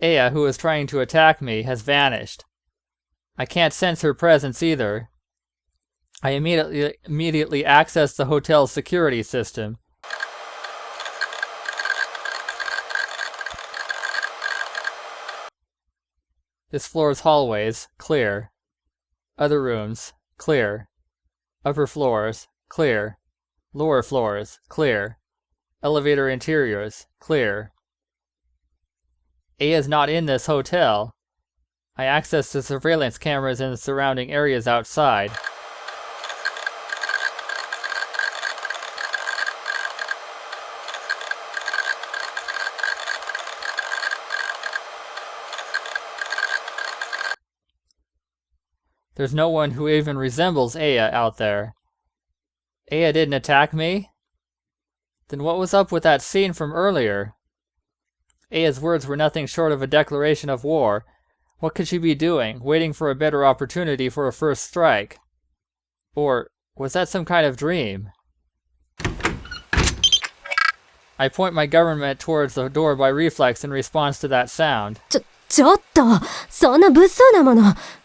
Aya, who is trying to attack me, has vanished. I can't sense her presence either. I immediately access the hotel's security system. This floor's hallways, clear. Other rooms, clear. Upper floors, clear. Lower floors, clear. Elevator interiors, clear. Aya's not in this hotel. I access the surveillance cameras in the surrounding areas outside. There's no one who even resembles Aya out there. Aya didn't attack me? Then what was up with that scene from earlier? Aya's words were nothing short of a declaration of war. What could she be doing, waiting for a better opportunity for a first strike? Or was that some kind of dream? I point my government towards the door by reflex in response to that sound. ちょっと、そんな物騒なもの、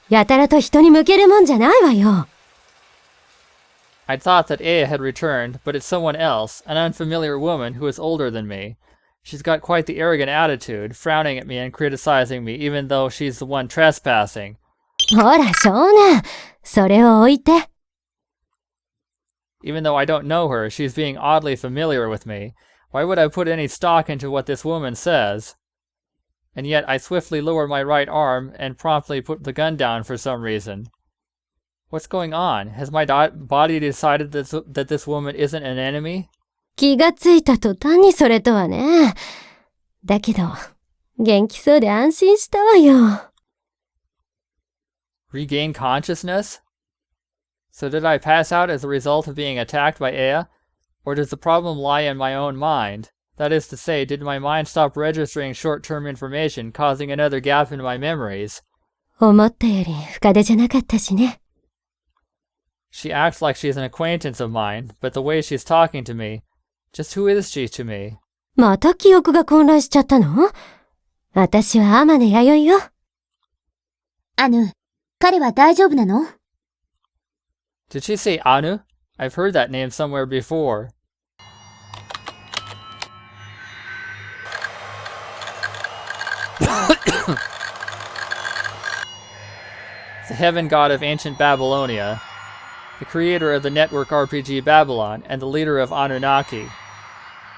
やたらと人に向けるもんじゃないわよ。I thought that Aya had returned, but it's someone else, an unfamiliar woman who is older than me. She's got quite the arrogant attitude, frowning at me and criticizing me even though she's the one trespassing. ほら、少年、それを置いて。Even though I don't know her, she's being oddly familiar with me. Why would I put any stock into what this woman says? And yet I swiftly lower my right arm and promptly put the gun down for some reason. What's going on? Has my body decided that this woman isn't an enemy? 気がついた途端にそれとはね。だけど、元気そうで安心したわよ。Regain consciousness? So did I pass out as a result of being attacked by Aya? Or does the problem lie in my own mind? That is to say, did my mind stop registering short-term information, causing another gap in my memories? 思ったより深手じゃなかったしね。She acts like she's an acquaintance of mine, but the way she's talking to me, just who is she to me? また記憶が混乱しちゃったの？私は天音弥生よ。彼は大丈夫なの？ Did she say Anu? I've heard that name somewhere before. The heaven god of ancient Babylonia, the creator of the network RPG Babylon, and the leader of Anunnaki.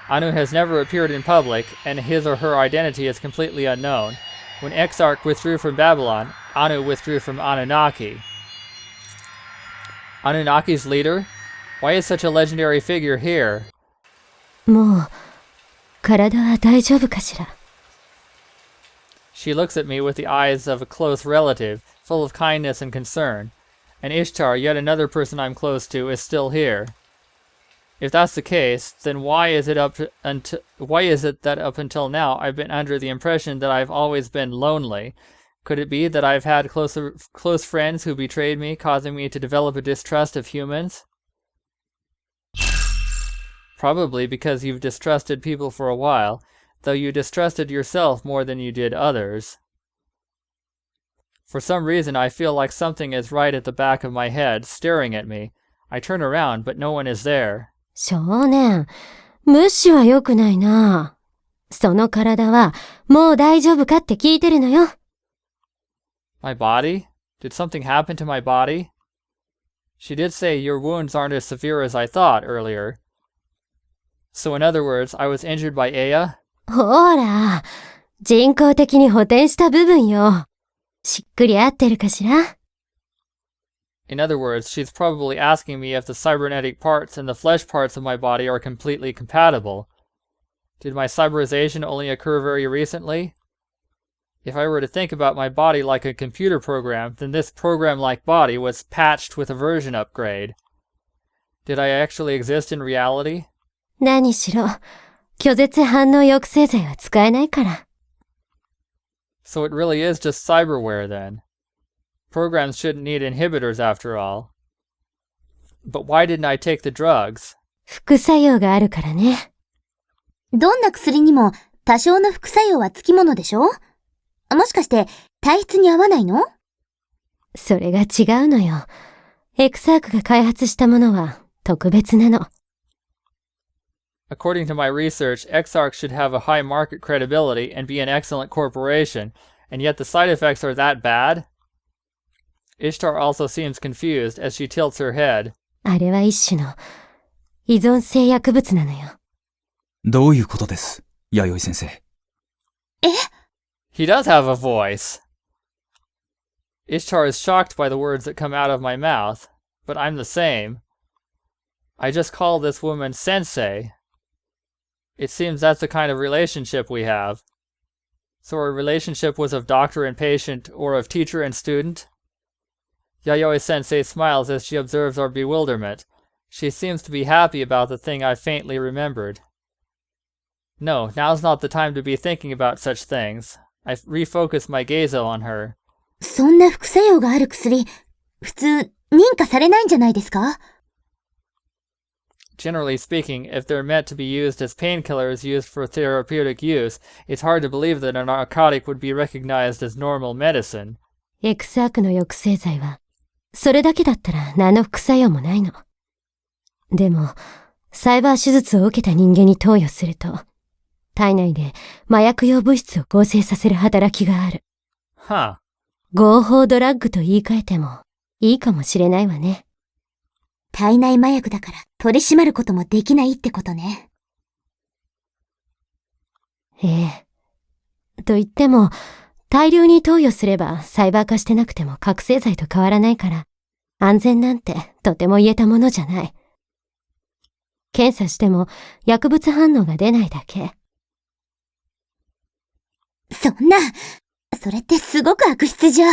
Anu has never appeared in public, and his or her identity is completely unknown. When Exarch withdrew from Babylon, Anu withdrew from Anunnaki. Anunnaki's leader? Why is such a legendary figure here? もう、体は大丈夫かしら。She looks at me with the eyes of a close relative, full of kindness and concern. And Ishtar, yet another person I'm close to, is still here. If that's the case, then why is it that up until now I've been under the impression that I've always been lonely? Could it be that I've had close friends who betrayed me, causing me to develop a distrust of humans? Probably because you've distrusted people for a while, though you distrusted yourself more than you did others. For some reason I feel like something is right at the back of my head, staring at me. I turn around, but no one is there. 少年、無視は良くないな。その体はもう大丈夫かって聞いてるのよ。My body? Did something happen to my body? She did say your wounds aren't as severe as I thought earlier. So in other words, I was injured by Aya? ほら、人工的に補填した部分よ。しっくり合ってるかしら？ In other words, she's probably asking me if the cybernetic parts and the flesh parts of my body are completely compatible. Did my cyberization only occur very recently? If I were to think about my body like a computer program, then this program-like body was patched with a version upgrade. Did I actually exist in reality? 何しろ、拒絶反応抑制剤は使えないから。So it really is just cyberware then. Programs shouldn't need inhibitors after all. But why didn't I take the drugs? 副作用があるからね。どんな薬にも多少の副作用はつきものでしょ？もしかして体質に合わないの？それが違うのよ。エクサークが開発したものは特別なの。According to my research, Exarch should have a high market credibility and be an excellent corporation, and yet the side effects are that bad? Ishtar also seems confused as she tilts her head. あれは一種の依存性薬物なのよ。どういうことです、弥生先生。He does have a voice. Ishtar is shocked by the words that come out of my mouth, but I'm the same. I just call this woman Sensei. It seems that's the kind of relationship we have. So our relationship was of doctor and patient, or of teacher and student? Yayoi-sensei smiles as she observes our bewilderment. She seems to be happy about the thing I faintly remembered. No, now's not the time to be thinking about such things. I refocus my gaze on her. そんな副作用がある薬、普通認可されないんじゃないですか？ Generally speaking, if they're meant to be used as painkillers used for therapeutic use, it's hard to believe that a narcotic would be recognized as normal medicine. エクサークの抑制剤は、それだけだったら何の副作用もないの。でも、サイバー手術を受けた人間に投与すると、体内で麻薬用物質を合成させる働きがある。Huh. 合法ドラッグと言い換えてもいいかもしれないわね。体内麻薬だから取り締まることもできないってことね。ええ。と言っても、大量に投与すればサイバー化してなくても覚醒剤と変わらないから、安全なんてとても言えたものじゃない。検査しても薬物反応が出ないだけ。そんな、それってすごく悪質じゃ。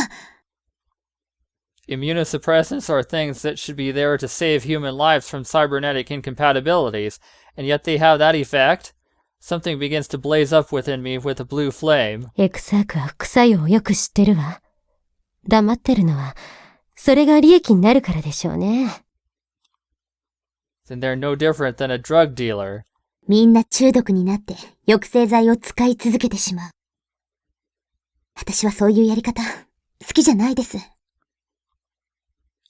Immunosuppressants are things that should be there to save human lives from cybernetic incompatibilities, and yet they have that effect? Something begins to blaze up within me with a blue flame. エクサークは副作用をよく知ってるわ。黙ってるのは、それが利益になるからでしょうね。Then they're no different than a drug dealer. みんな中毒になって抑制剤を使い続けてしまう。私はそういうやり方、好きじゃないです。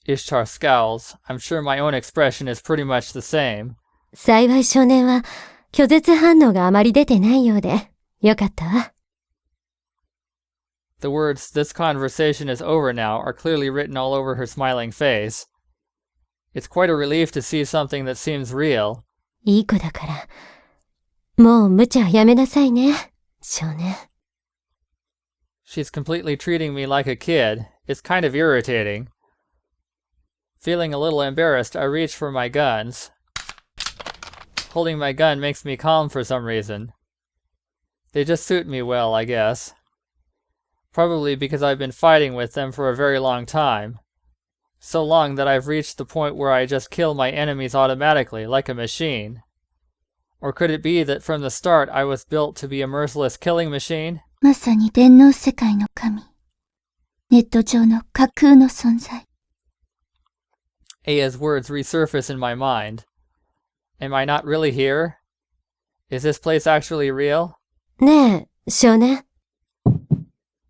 Ishtar scowls. I'm sure my own expression is pretty much the same. 幸い少年は拒絶反応があまり出てないようで、よかったわ。The words, "This conversation is over now," are clearly written all over her smiling face. It's quite a relief to see something that seems real. いい子だから。もう無茶やめなさいね、少年。She's completely treating me like a kid. It's kind of irritating. Feeling a little embarrassed, I reach for my guns. Holding my gun makes me calm for some reason. They just suit me well, I guess. Probably because I've been fighting with them for a very long time. So long that I've reached the point where I just kill my enemies automatically, like a machine. Or could it be that from the start I was built to be a merciless killing machine? まさに電脳世界の神。ネット上の架空の存在。Aya's words resurface in my mind. Am I not really here? Is this place actually real? ねえ、少年。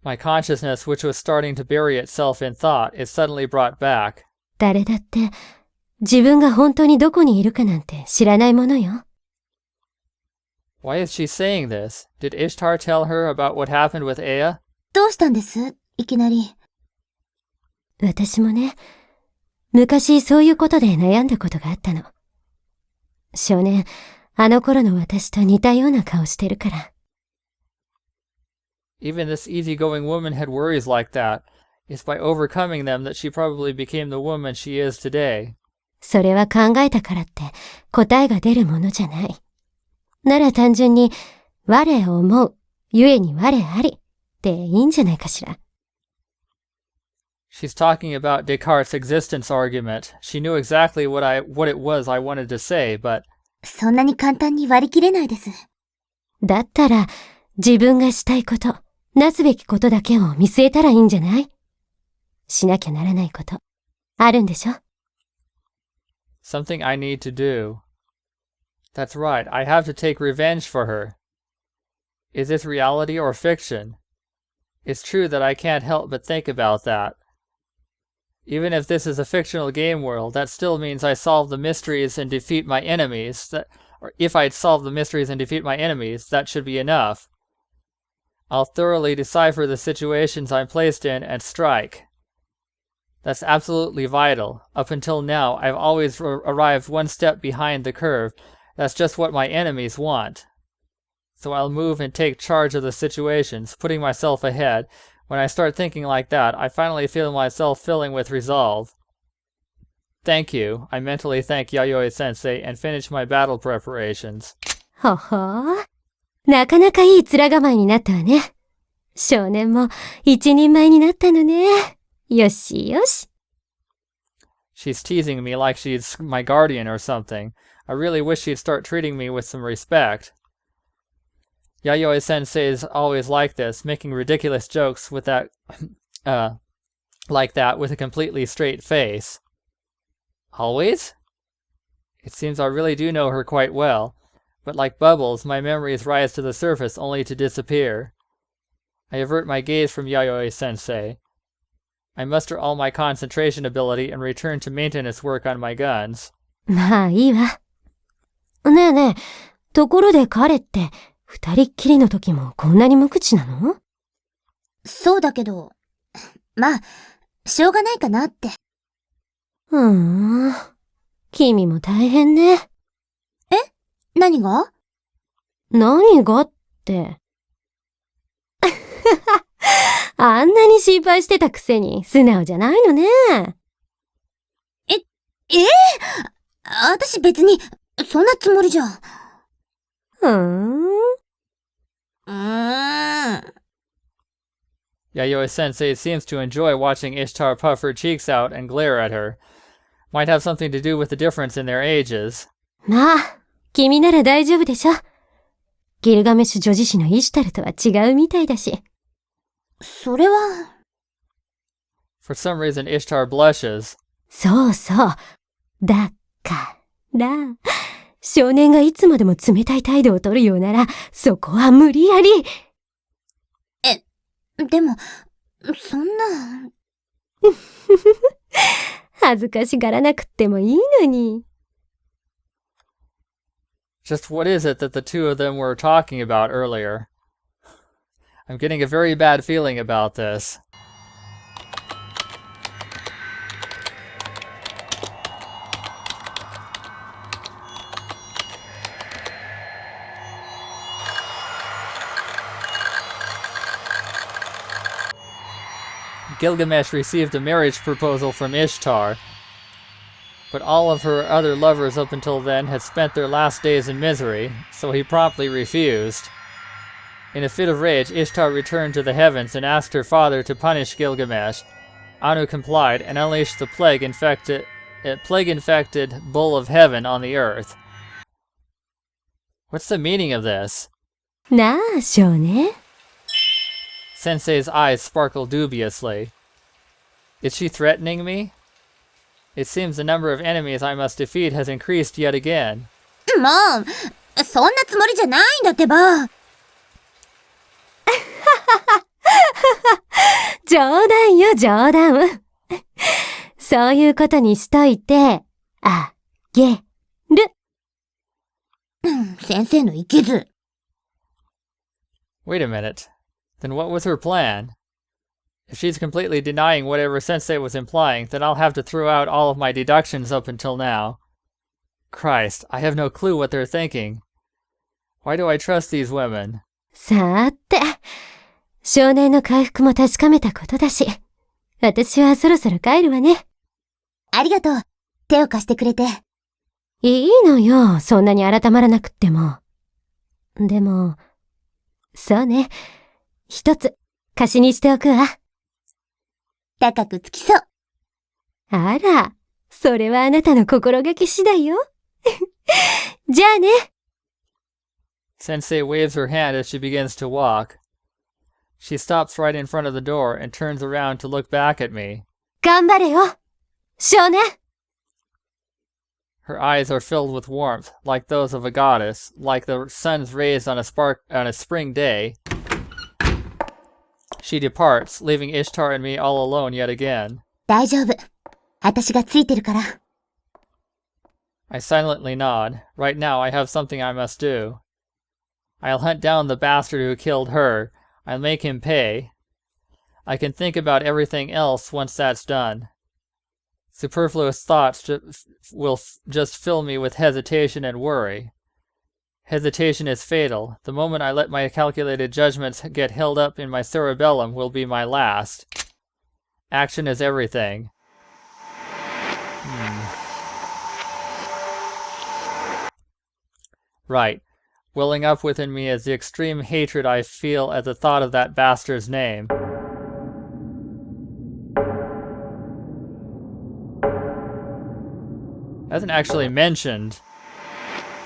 My consciousness, which was starting to bury itself in thought, is suddenly brought back. 誰だって自分が本当にどこにいるかなんて知らないものよ。Why is she saying this? Did Ishtar tell her about what happened with Aya? どうしたんです？いきなり。私もね、昔そういうことで悩んだことがあったの。少年、あの頃の私と似たような顔してるから。Even this easygoing woman had worries like that. It's by overcoming them that she probably became the woman she is today. それは考えたからって答えが出るものじゃない。なら単純に我を思う、ゆえに我ありっていいんじゃないかしら。She's talking about Descartes' existence argument. She knew exactly what it was I wanted to say, but... そんなに簡単に割り切れないです。だったら自分がしたいこと、なすべきことだけを見据えたらいいんじゃない？しなきゃならないこと、あるんでしょ？ Something I need to do. That's right, I have to take revenge for her. Is this reality or fiction? It's true that I can't help but think about that. Even if this is a fictional game world, that still means I solve the mysteries and defeat my enemies. Or if I'd solve the mysteries and defeat my enemies, that should be enough. I'll thoroughly decipher the situations I'm placed in and strike. That's absolutely vital. Up until now, I've always arrived one step behind the curve. That's just what my enemies want. So I'll move and take charge of the situations, putting myself ahead. When I start thinking like that, I finally feel myself filling with resolve. Thank you. I mentally thank Yayoi sensei and finish my battle preparations. ほほー。なかなかいい面構えになったわね。少年も一人前になったのね。よしよし。She's teasing me like she's my guardian or something. I really wish she'd start treating me with some respect. Yayoi sensei is always like this, making ridiculous jokes with that, like that with a completely straight face. Always? It seems I really do know her quite well, but like bubbles, my memories rise to the surface only to disappear. I avert my gaze from Yayoi sensei. I muster all my concentration ability and return to maintenance work on my guns. まあいいわ。ねえねえ、ところで彼って、二人っきりの時もこんなに無口なの？そうだけど、まあ、しょうがないかなって。君も大変ね。え？何が？何がって。あんなに心配してたくせに素直じゃないのね。私別に、そんなつもりじゃ。Yayoi sensei seems to enjoy watching Ishtar puff her cheeks out and glare at her. Might have something to do with the difference in their ages. まあ、君なら大丈夫でしょ。ギルガメシュ女子誌のイシュタルとは違うみたいだし。それは。For some reason, Ishtar blushes. そうそう。だから、少年がいつまでも冷たい態度を取るようなら、そこは無理やり。でも、そんな。恥ずかしがらなくってもいいのに。Just what is it that the two of them were talking about earlier? I'm getting a very bad feeling about this. Gilgamesh received a marriage proposal from Ishtar, but all of her other lovers up until then had spent their last days in misery, so he promptly refused. In a fit of rage, Ishtar returned to the heavens and asked her father to punish Gilgamesh. Anu complied and unleashed the plague-infected bull of heaven on the earth. What's the meaning of this? なあ、少年。Sensei's eyes sparkle dubiously. Is she threatening me? It seems the number of enemies I must defeat has increased yet again. もう、そんなつもりじゃないんだってば。冗談よ、冗談。そういうことにしといて、あげる。先生のいけず。Wait a minute. Then what was her plan? If she's completely denying whatever Sensei was implying, then I'll have to throw out all of my deductions up until now. Christ, I have no clue what they're thinking. Why do I trust these women? さーて、少年の回復も確かめたことだし、私はそろそろ帰るわね。ありがとう。手を貸してくれて。いいのよ、そんなに改まらなくっても。でも、そうね。一つ、貸しにしておくわ。高くつきそう。あら、それはあなたの心がけ次第よ。じゃあね。Sensei waves her hand as she begins to walk. She stops right in front of the door and turns around to look back at me. 頑張れよ、少年。Her eyes are filled with warmth, like those of a goddess, like the sun's rays on a spring day. She departs, leaving Ishtar and me all alone yet again. 大丈夫。私がついてるから。I silently nod. Right now I have something I must do. I'll hunt down the bastard who killed her. I'll make him pay. I can think about everything else once that's done. Superfluous thoughts will just fill me with hesitation and worry. Hesitation is fatal. The moment I let my calculated judgments get held up in my cerebellum will be my last. Action is everything. Right. Welling up within me is the extreme hatred I feel at the thought of that bastard's name. Hasn't actually mentioned.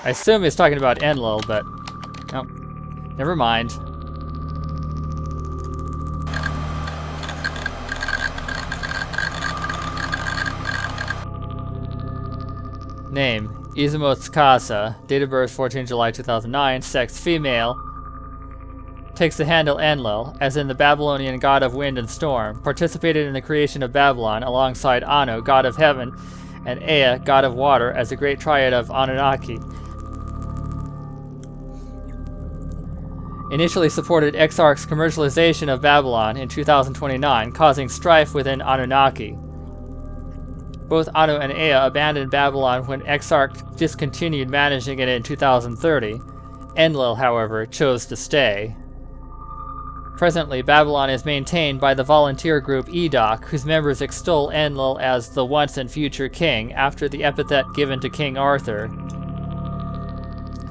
I assume he's talking about Enlil, but no, never mind. Name: Izumo Tsukasa. Date of birth: 14 July 2009. Sex: female. Takes the handle Enlil, as in the Babylonian god of wind and storm. Participated in the creation of Babylon alongside Anu, god of heaven, and Ea, god of water, as a great triad of Anunnaki. Initially supported Exarch's commercialization of Babylon in 2029, causing strife within Anunnaki. Both Anu and Ea abandoned Babylon when Exarch discontinued managing it in 2030. Enlil, however, chose to stay. Presently, Babylon is maintained by the volunteer group Edok, whose members extol Enlil as the once and future king, after the epithet given to King Arthur.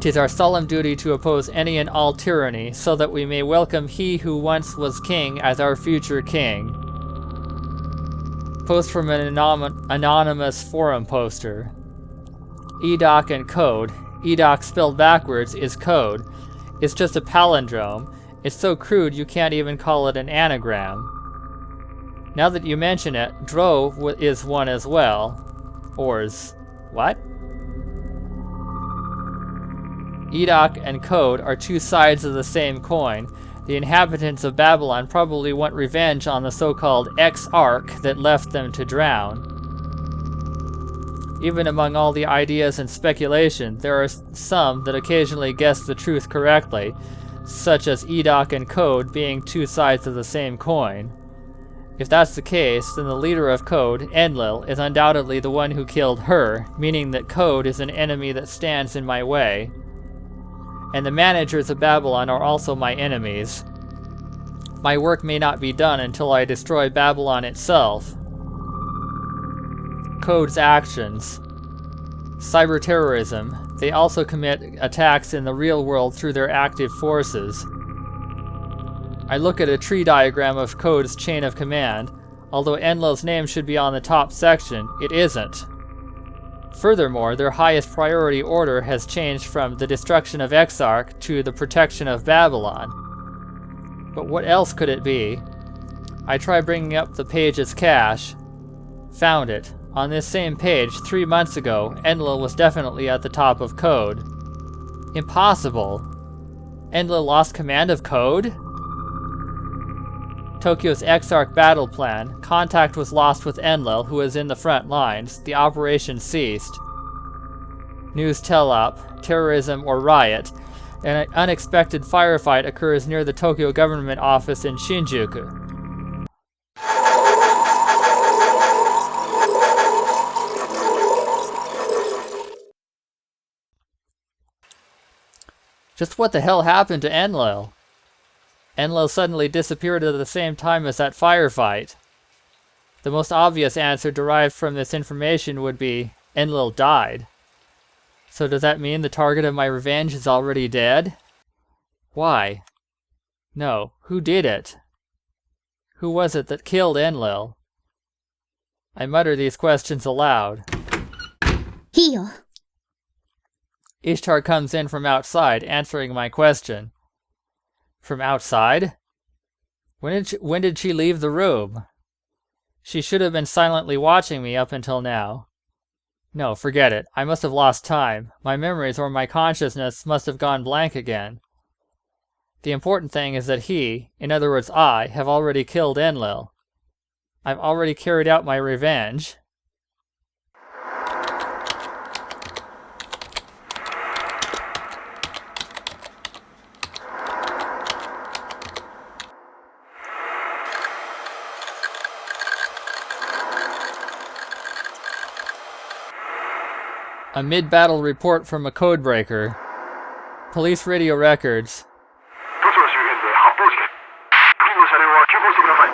'Tis our solemn duty to oppose any and all tyranny, so that we may welcome he who once was king as our future king. Post from an anonymous forum poster. Edok and code. Edok spelled backwards is code. It's just a palindrome. It's so crude you can't even call it an anagram. Now that you mention it, Dro is one as well. Ors. What? Edok and code are two sides of the same coin. The inhabitants of Babylon probably want revenge on the so-called Exarch that left them to drown. Even among all the ideas and speculation, there are some that occasionally guess the truth correctly, such as Edok and Code being two sides of the same coin. If that's the case, then the leader of Code, Enlil, is undoubtedly the one who killed her, meaning that Code is an enemy that stands in my way. And the managers of Babylon are also my enemies. My work may not be done until I destroy Babylon itself. Code's actions. Cyber terrorism. They also commit attacks in the real world through their active forces. I look at a tree diagram of Code's chain of command. Although Enlil's name should be on the top section, it isn't. Furthermore, their highest priority order has changed from the destruction of Exarch to the protection of Babylon. But what else could it be? I try bringing up the page's cache. Found it. On this same page, 3 months ago, Enlil was definitely at the top of Code. Impossible. Enlil lost command of Code? Tokyo's Exarch battle plan. Contact was lost with Enlil, who was in the front lines. The operation ceased. News tell-up, terrorism or riot. An unexpected firefight occurs near the Tokyo government office in Shinjuku. Just what the hell happened to Enlil? Enlil suddenly disappeared at the same time as that firefight. The most obvious answer derived from this information would be, Enlil died. So does that mean the target of my revenge is already dead? Why? No, who did it? Who was it that killed Enlil? I mutter these questions aloud. Hio. Ishtar comes in from outside, answering my question. From outside? When did she leave the room? She should have been silently watching me up until now. No, forget it. I must have lost time. My memories or my consciousness must have gone blank again. The important thing is that he, in other words I, have already killed Enlil. I've already carried out my revenge. A mid-battle report from a codebreaker. Police radio records. 都市の周辺で発砲事件。付近の車両は急行してください。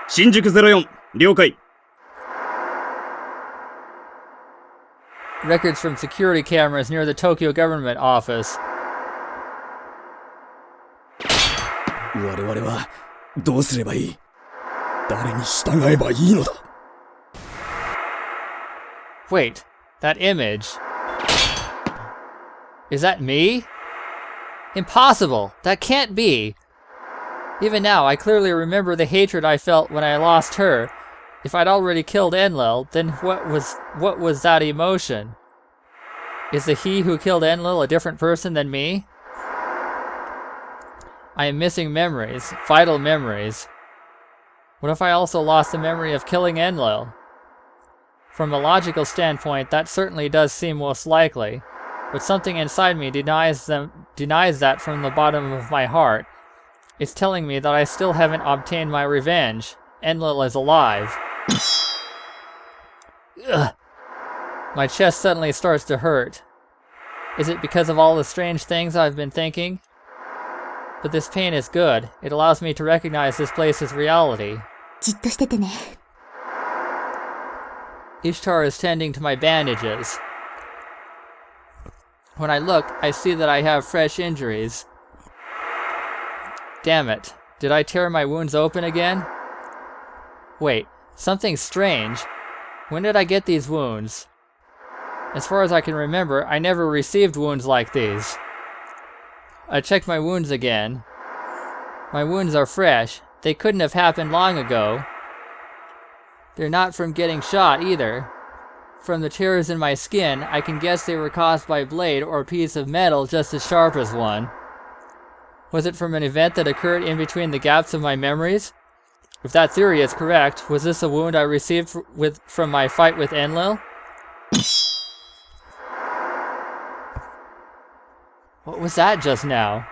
新宿04、了解。Records from security cameras near the Tokyo government office. 我々はどうすればいい？誰に従えばいいのだ？ Wait, that image. Is that me? Impossible! That can't be! Even now, I clearly remember the hatred I felt when I lost her. If I'd already killed Enlil, then what was that emotion? Is the he who killed Enlil a different person than me? I am missing memories, vital memories. What if I also lost the memory of killing Enlil? From a logical standpoint, that certainly does seem most likely, but something inside me denies that from the bottom of my heart. It's telling me that I still haven't obtained my revenge. Enlil is alive. Ugh. My chest suddenly starts to hurt. Is it because of all the strange things I've been thinking? But this pain is good. It allows me to recognize this place as reality. じっとしててね。Ishtar is tending to my bandages. When I look, I see that I have fresh injuries. Damn it. Did I tear my wounds open again? Wait, something strange. When did I get these wounds? As far as I can remember, I never received wounds like these. I checked my wounds again. My wounds are fresh. They couldn't have happened long ago. They're not from getting shot either. From the tears in my skin, I can guess they were caused by a blade or a piece of metal just as sharp as one. Was it from an event that occurred in between the gaps of my memories? If that theory is correct, was this a wound I received from my fight with Enlil? What was that just now?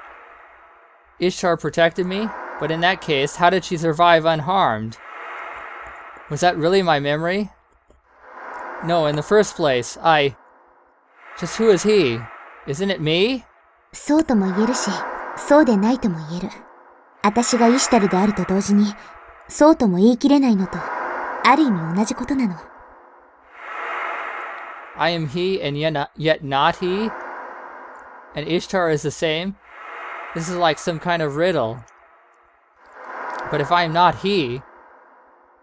Ishtar protected me, but in that case, how did she survive unharmed? Was that really my memory? No, in the first place, Just who is he? Isn't it me? そうとも言えるし、そうでないとも言える。私がイシュタルであると同時に、そうとも言い切れないのと、ある意味同じことなの。I am he and yet not he? And Ishtar is the same? This is like some kind of riddle. But if I am not he,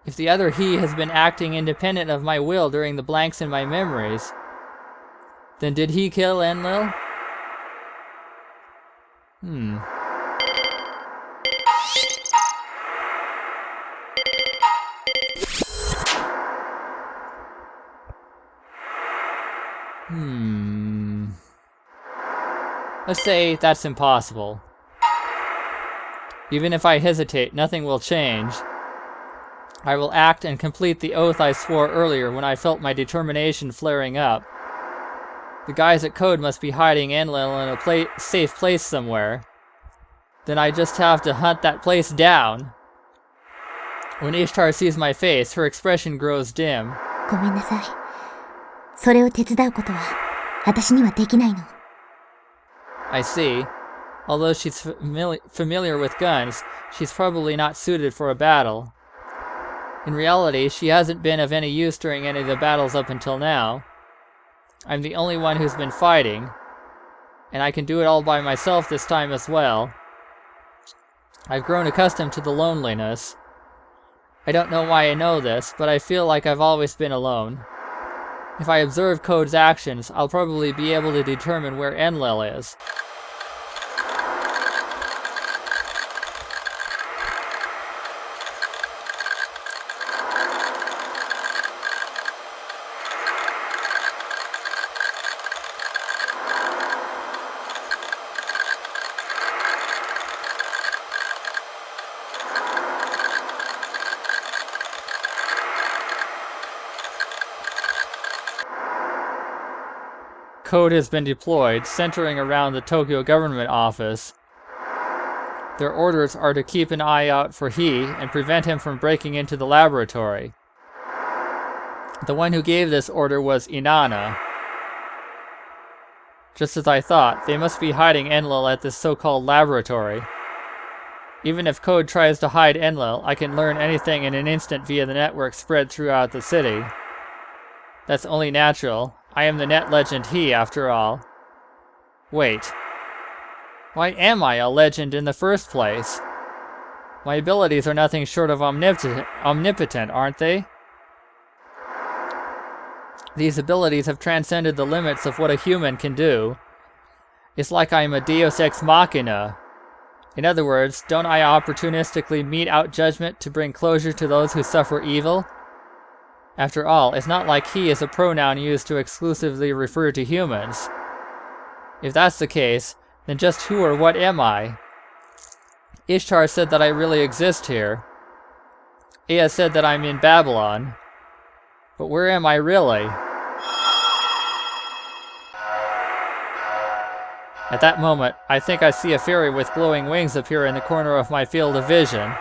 if the other he has been acting independent of my will during the blanks in my memories, then did he kill Enlil? Let's say that's impossible. Even if I hesitate, nothing will change. I will act and complete the oath I swore earlier when I felt my determination flaring up. The guys at Code must be hiding Enlil in a safe place somewhere. Then I just have to hunt that place down. When Ishtar sees my face, her expression grows dim. ごめんなさい。それを手伝うことは、私にはできないの。I see. Although she's familiar with guns, she's probably not suited for a battle. In reality, she hasn't been of any use during any of the battles up until now. I'm the only one who's been fighting, and I can do it all by myself this time as well. I've grown accustomed to the loneliness. I don't know why I know this, but I feel like I've always been alone. If I observe Code's actions, I'll probably be able to determine where Enlil is. code has been deployed, centering around the Tokyo government office. Their orders are to keep an eye out for he and prevent him from breaking into the laboratory. The one who gave this order was Inanna. Just as I thought, they must be hiding Enlil at this so-called laboratory. Even if code tries to hide Enlil, I can learn anything in an instant via the network spread throughout the city. That's only natural. I am the net legend he, after all. Wait. Why am I a legend in the first place? My abilities are nothing short of omnipotent, aren't they? These abilities have transcended the limits of what a human can do. It's like I'm a deus ex machina. In other words, don't I opportunistically mete out judgment to bring closure to those who suffer evil? After all, it's not like he is a pronoun used to exclusively refer to humans. If that's the case, then just who or what am I? Ishtar said that I really exist here. Ea said that I'm in Babylon. But where am I really? At that moment, I think I see a fairy with glowing wings appear in the corner of my field of vision.